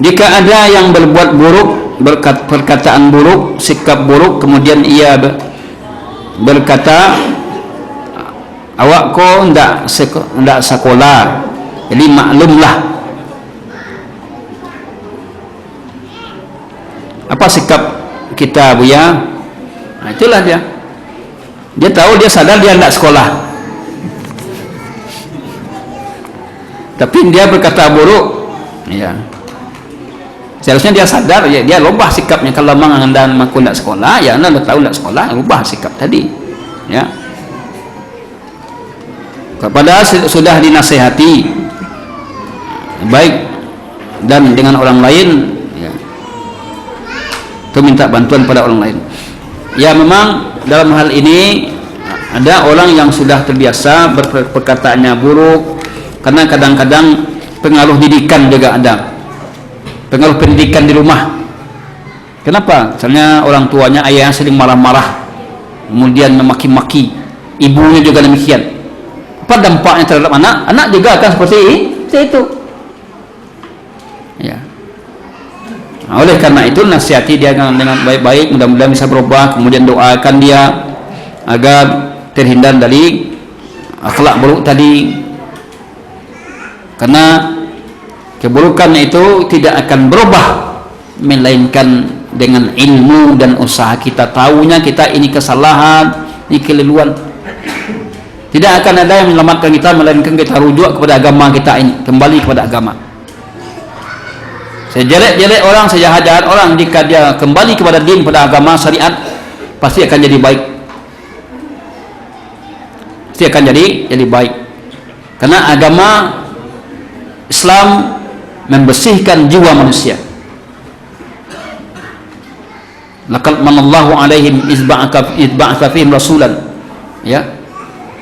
Jika ada yang berbuat buruk, perkataan buruk, sikap buruk, kemudian ia berkata, awak ko ndak sekolah, jadi maklumlah. Apa sikap kita, Buya? Nah, itulah dia. Dia tahu, dia sadar dia ndak sekolah, tapi dia berkata buruk, ya. Seharusnya dia sadar, ya, dia rubah sikapnya. Kalau memang anda mengaku ndak sekolah, ya anda tahu ndak sekolah, rubah sikap tadi, ya. Kepada sudah dinasihati baik dan dengan orang lain, ya, itu minta bantuan pada orang lain. Ya, memang dalam hal ini ada orang yang sudah terbiasa perkataannya buruk, karena kadang-kadang pengaruh didikan juga ada. Pengaruh pendidikan di rumah. Kenapa? Misalnya orang tuanya, ayahnya sering marah-marah, kemudian memaki-maki, ibunya juga demikian. Apa dampaknya terhadap anak? Anak juga akan seperti itu. Ya. Nah, oleh karena itu nasihati dia dengan baik-baik, mudah-mudahan bisa berubah. Kemudian doakan dia agar terhindar dari akhlak buruk tadi. Karena keburukan itu tidak akan berubah melainkan dengan ilmu dan usaha kita. Tahunya kita ini kesalahan, ini keliruan. Tidak akan ada yang menyelamatkan kita melainkan kita rujuk kepada agama kita ini, kembali kepada agama. Sejelek-jelek orang, sejahat-jahat orang, jika dia kembali kepada din, pada agama syariat, pasti akan jadi baik. Pasti akan jadi baik. Karena agama Islam membersihkan jiwa manusia. Laqad manallahu alaihim izba'atha fihim rasulan, ya,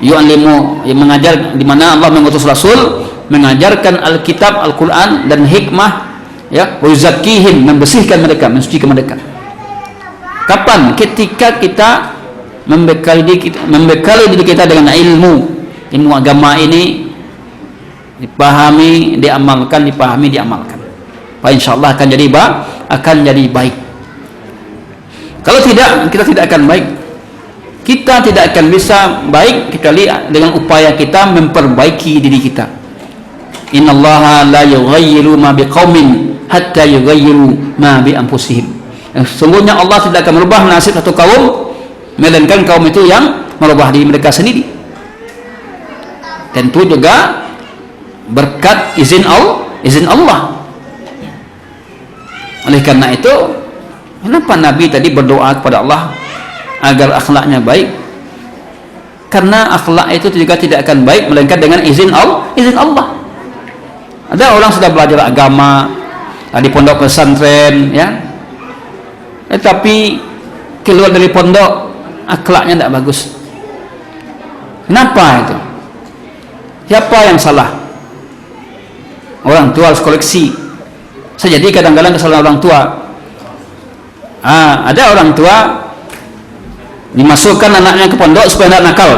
yu'allimu, yang mengajar, di mana Allah mengutus rasul mengajarkan Alkitab, Al-Quran dan hikmah, ya, wa yuzakkihim, membersihkan mereka, mensucikan mereka. Kapan? Ketika kita membekali diri kita dengan ilmu agama ini, dipahami, diamalkan, Pak, insyaallah akan jadi baik. Kalau tidak, kita tidak akan baik. Kita tidak akan bisa baik kecuali dengan upaya kita memperbaiki diri kita. Innallaha la yughayyiru ma biqaumin hatta yughayyiru ma bi anfusihim. Sungguhnya Allah tidak akan merubah nasib satu kaum melainkan kaum itu yang merubah diri mereka sendiri. Tentu juga berkat izin Allah. Oleh karena itu, kenapa Nabi tadi berdoa kepada Allah agar akhlaknya baik? Karena akhlak itu juga tidak akan baik melainkan dengan izin Allah. Ada orang sudah belajar agama di pondok pesantren, ya, tapi keluar dari pondok akhlaknya tidak bagus. Kenapa itu? Siapa yang salah? Orang tua harus koreksi. Jadi kadang-kadang kesalahan orang tua. Ada orang tua dimasukkan anaknya ke pondok supaya tidak nakal.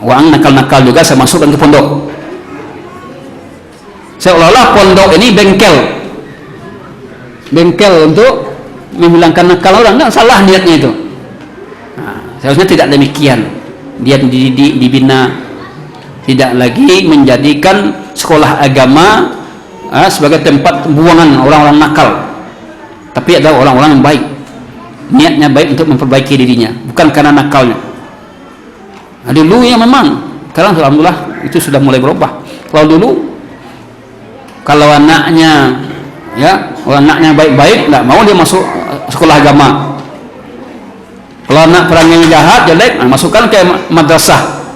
Orang nakal-nakal juga saya masukkan ke pondok. Seolah-olah pondok ini bengkel untuk menghilangkan nakal orang. Kan salah niatnya itu. Seharusnya tidak demikian. Dia dididik, dibina. Tidak lagi menjadikan sekolah agama sebagai tempat buangan orang-orang nakal, tapi ada orang-orang yang baik, niatnya baik untuk memperbaiki dirinya, bukan karena nakalnya. Dulu ya memang, sekarang alhamdulillah itu sudah mulai berubah. Kalau dulu, kalau anaknya, ya, anaknya baik-baik, nggak mau dia masuk sekolah agama. Kalau anak perangnya jahat, jelek, masukkan ke madrasah,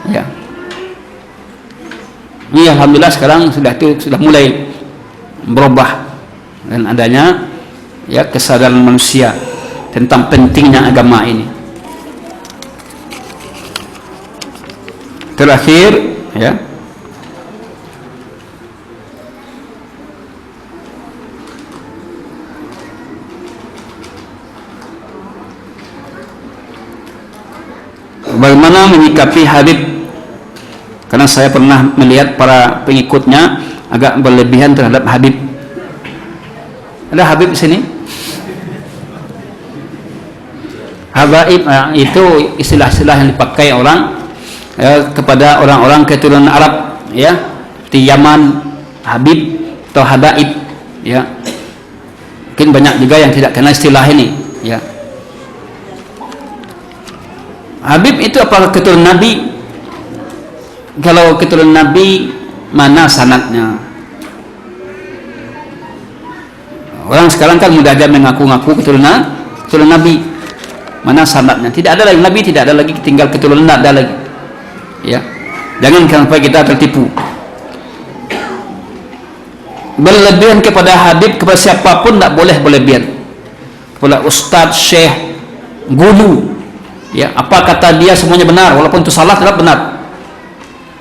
ya. Ini alhamdulillah sekarang sudah mulai berubah, dan adanya, ya, kesadaran manusia tentang pentingnya agama ini. Terakhir, ya, bagaimana menyikapi Habib? Karena saya pernah melihat para pengikutnya agak berlebihan terhadap Habib. Ada Habib di sini? Habaib itu istilah-istilah yang dipakai orang kepada orang-orang keturunan Arab, ya, di Yaman, Habib atau Habaib, ya. Mungkin banyak juga yang tidak kenal istilah ini, ya. Habib itu apakah keturunan Nabi? Kalau keturunan Nabi, mana sanadnya? Orang sekarang kan mudah aja mengaku-ngaku keturunan Nabi. Mana sanadnya? Tidak ada lagi Nabi, tidak ada lagi, tinggal keturunan, tidak ada lagi. Ya, jangan sampai kita tertipu. Berlebihan kepada Habib, kepada siapapun tidak boleh berlebihan. Kepada Ustadz, Syekh, guru, ya, apa kata dia semuanya benar, walaupun itu salah tetap benar.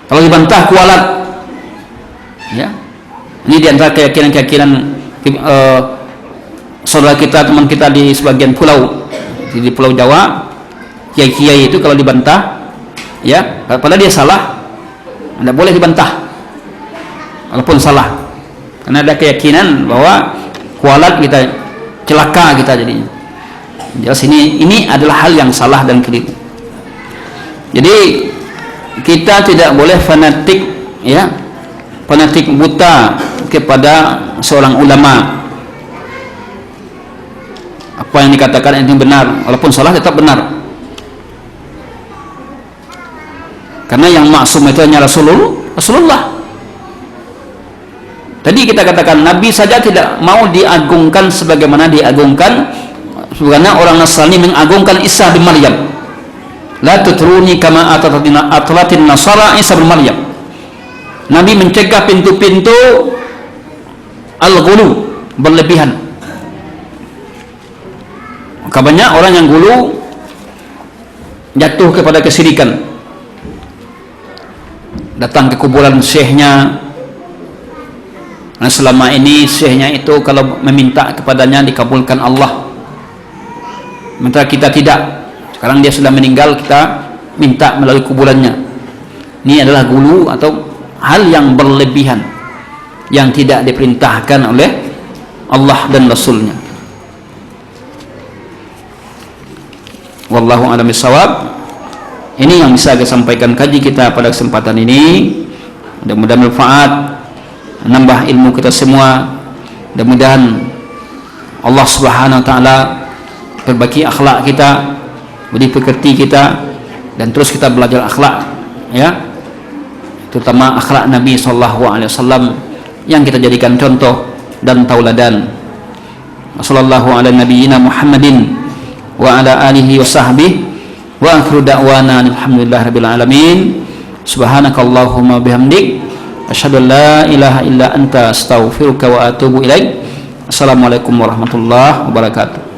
Kalau dibantah kualat, ya. Ini diantara keyakinan saudara kita, teman kita di sebagian pulau, di Pulau Jawa, kiai-kiai itu kalau dibantah, ya, padahal dia salah, tidak boleh dibantah walaupun salah, karena ada keyakinan bahwa kualat kita, celaka kita jadinya. Jelas ini adalah hal yang salah dan keliru. Jadi kita tidak boleh fanatik, ya, fanatik buta kepada seorang ulama. Apa yang dikatakan itu benar, walaupun salah tetap benar. Karena yang maksum itu hanya Rasulullah. Tadi kita katakan Nabi saja tidak mau diagungkan sebagaimana diagungkan, karena orang Nasrani mengagungkan Isa bin Maryam. La tutruni kama atlatin nasara Isa bin Maryam. Nabi mencegah pintu-pintu al-ghulu, berlebihan. Maka banyak orang yang gulu jatuh kepada kesyirikan, datang ke kuburan syekhnya. Nah, selama ini syekhnya itu kalau meminta kepadanya dikabulkan Allah, sementara kita tidak. Sekarang dia sudah meninggal, kita minta melalui kuburannya. Ini adalah gulu atau hal yang berlebihan, yang tidak diperintahkan oleh Allah dan Rasulnya. Wallahu a'lam bishawab. Ini yang bisa saya sampaikan kaji kita pada kesempatan ini. Mudah-mudahan manfaat, menambah ilmu kita semua. Mudah-mudahan Allah Subhanahu wa taala perbaiki akhlak kita, budi pekerti kita, dan terus kita belajar akhlak, ya, terutama akhlak Nabi SAW yang kita jadikan contoh dan tauladan. Wassallallahu ala nabiyyina Muhammadin wa ala alihi wa sahbihi wa akhiru da'wana alhamdulillahirabbil alamin. Subhanakallahumma bihamdik asyhadu an la ilaha illa anta astaghfiruka wa atubu ilaik. Assalamualaikum warahmatullahi wabarakatuh.